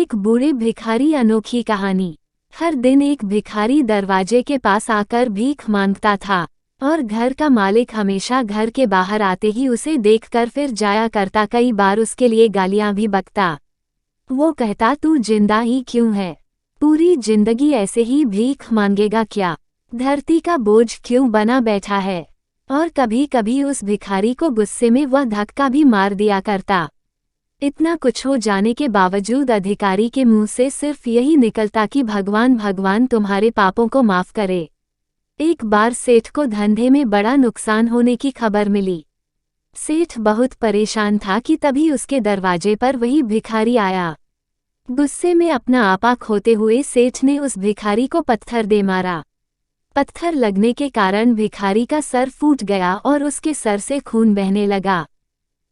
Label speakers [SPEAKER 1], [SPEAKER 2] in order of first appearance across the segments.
[SPEAKER 1] एक बूढ़े भिखारी अनोखी कहानी। हर दिन एक भिखारी दरवाजे के पास आकर भीख मांगता था और घर का मालिक हमेशा घर के बाहर आते ही उसे देखकर फिर जाया करता। कई बार उसके लिए गालियां भी बकता। वो कहता, तू जिंदा ही क्यों है? पूरी जिंदगी ऐसे ही भीख मांगेगा क्या? धरती का बोझ क्यों बना बैठा है? और कभी कभी उस भिखारी को गुस्से में वह धक्का भी मार दिया करता। इतना कुछ हो जाने के बावजूद अधिकारी के मुंह से सिर्फ यही निकलता कि भगवान भगवान तुम्हारे पापों को माफ करे। एक बार सेठ को धंधे में बड़ा नुकसान होने की खबर मिली। सेठ बहुत परेशान था कि तभी उसके दरवाजे पर वही भिखारी आया। गुस्से में अपना आपा खोते हुए सेठ ने उस भिखारी को पत्थर दे मारा। पत्थर लगने के कारण भिखारी का सर फूट गया और उसके सर से खून बहने लगा।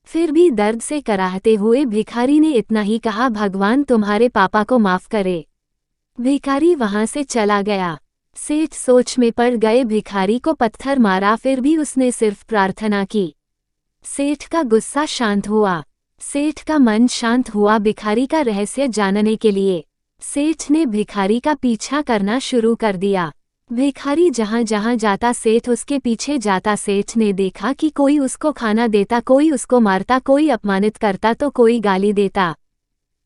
[SPEAKER 1] फिर भी दर्द से कराहते हुए भिखारी ने इतना ही कहा, भगवान तुम्हारे पापा को माफ करे। भिखारी वहां से चला गया। सेठ सोच में पड़ गए, भिखारी को पत्थर मारा फिर भी उसने सिर्फ प्रार्थना की। सेठ का गुस्सा शांत हुआ। सेठ का मन शांत हुआ भिखारी का रहस्य जानने के लिए। सेठ ने भिखारी का पीछा करना शुरू कर दिया। भिखारी जहां जहां जाता सेठ उसके पीछे जाता। सेठ ने देखा कि कोई उसको खाना देता, कोई उसको मारता, कोई अपमानित करता तो कोई गाली देता।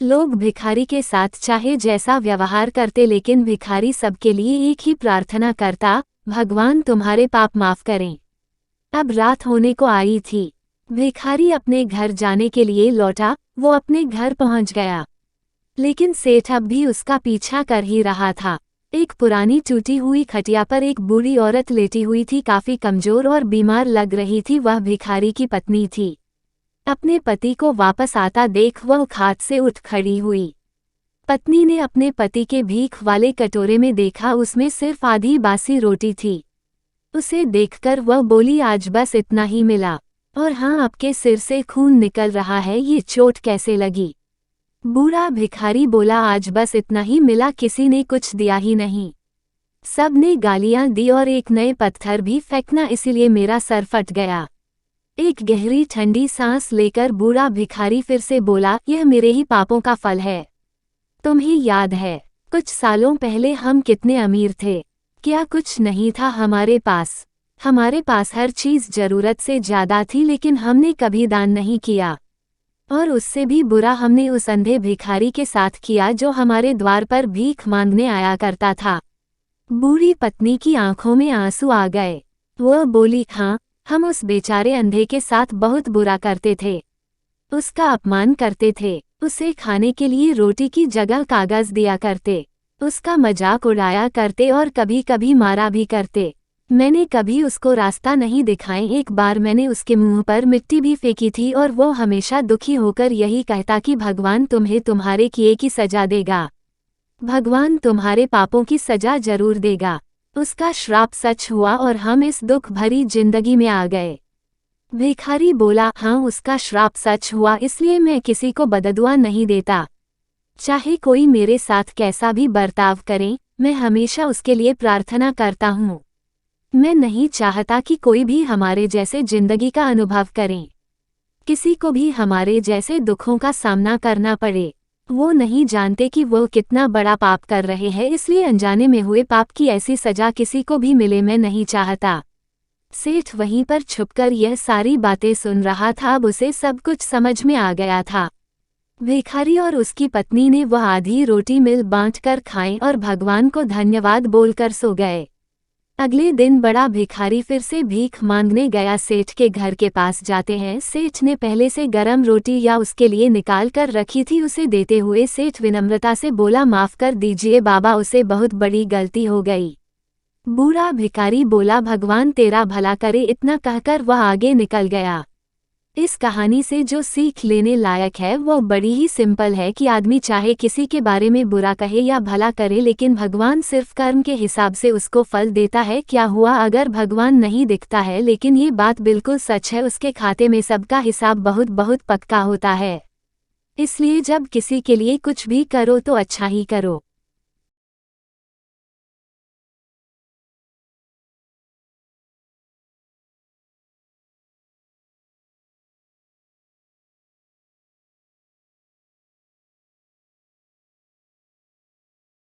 [SPEAKER 1] लोग भिखारी के साथ चाहे जैसा व्यवहार करते, लेकिन भिखारी सबके लिए एक ही प्रार्थना करता, भगवान तुम्हारे पाप माफ करें। अब रात होने को आई थी। भिखारी अपने घर जाने के लिए लौटा। वो अपने घर पहुंच गया, लेकिन सेठ अब भी उसका पीछा कर ही रहा था। एक पुरानी टूटी हुई खटिया पर एक बूढ़ी औरत लेटी हुई थी, काफी कमजोर और बीमार लग रही थी। वह भिखारी की पत्नी थी। अपने पति को वापस आता देख वह खाट से उठ खड़ी हुई। पत्नी ने अपने पति के भीख वाले कटोरे में देखा, उसमें सिर्फ आधी बासी रोटी थी। उसे देखकर वह बोली, आज बस इतना ही मिला, और हाँ, आपके सिर से खून निकल रहा है, ये चोट कैसे लगी? बूढ़ा भिखारी बोला, आज बस इतना ही मिला, किसी ने कुछ दिया ही नहीं। सब ने गालियां दी और एक नए पत्थर भी फेंकना, इसीलिए मेरा सर फट गया। एक गहरी ठंडी सांस लेकर बूढ़ा भिखारी फिर से बोला, यह मेरे ही पापों का फल है। तुम्हें याद है कुछ सालों पहले हम कितने अमीर थे? क्या कुछ नहीं था हमारे पास? हमारे पास हर चीज जरूरत से ज्यादा थी, लेकिन हमने कभी दान नहीं किया। और उससे भी बुरा हमने उस अंधे भिखारी के साथ किया जो हमारे द्वार पर भीख मांगने आया करता था। बूढ़ी पत्नी की आंखों में आंसू आ गए। वह बोली, हाँ, हम उस बेचारे अंधे के साथ बहुत बुरा करते थे। उसका अपमान करते थे, उसे खाने के लिए रोटी की जगह कागज दिया करते, उसका मजाक उड़ाया करते और कभी कभी मारा भी करते। मैंने कभी उसको रास्ता नहीं दिखाए। एक बार मैंने उसके मुंह पर मिट्टी भी फेंकी थी और वो हमेशा दुखी होकर यही कहता कि भगवान तुम्हें तुम्हारे किए की सजा देगा, भगवान तुम्हारे पापों की सजा जरूर देगा। उसका श्राप सच हुआ और हम इस दुख भरी जिंदगी में आ गए। भिखारी बोला, हाँ, उसका श्राप सच हुआ, इसलिए मैं किसी को बददुआ नहीं देता। चाहे कोई मेरे साथ कैसा भी बर्ताव करे, मैं हमेशा उसके लिए प्रार्थना करता हूँ। मैं नहीं चाहता कि कोई भी हमारे जैसे जिंदगी का अनुभव करे, किसी को भी हमारे जैसे दुखों का सामना करना पड़े। वो नहीं जानते कि वो कितना बड़ा पाप कर रहे हैं, इसलिए अनजाने में हुए पाप की ऐसी सजा किसी को भी मिले, मैं नहीं चाहता। सेठ वहीं पर छुपकर यह सारी बातें सुन रहा था। अब उसे सब कुछ समझ में आ गया था। भिखारी और उसकी पत्नी ने वह आधी रोटी मिल बांटकर खाई और भगवान को धन्यवाद बोलकर सो गए। अगले दिन बड़ा भिखारी फिर से भीख मांगने गया। सेठ के घर के पास जाते हैं। सेठ ने पहले से गरम रोटी या उसके लिए निकाल कर रखी थी, उसे देते हुए सेठ विनम्रता से बोला, माफ कर दीजिए बाबा, उसे बहुत बड़ी गलती हो गई। बूढ़ा भिखारी बोला, भगवान तेरा भला करे। इतना कहकर वह आगे निकल गया। इस कहानी से जो सीख लेने लायक है वो बड़ी ही सिंपल है कि आदमी चाहे किसी के बारे में बुरा कहे या भला करे, लेकिन भगवान सिर्फ कर्म के हिसाब से उसको फल देता है। क्या हुआ अगर भगवान नहीं दिखता है, लेकिन ये बात बिल्कुल सच है, उसके खाते में सबका हिसाब बहुत बहुत पक्का होता है। इसलिए जब किसी के लिए कुछ भी करो तो अच्छा ही करो।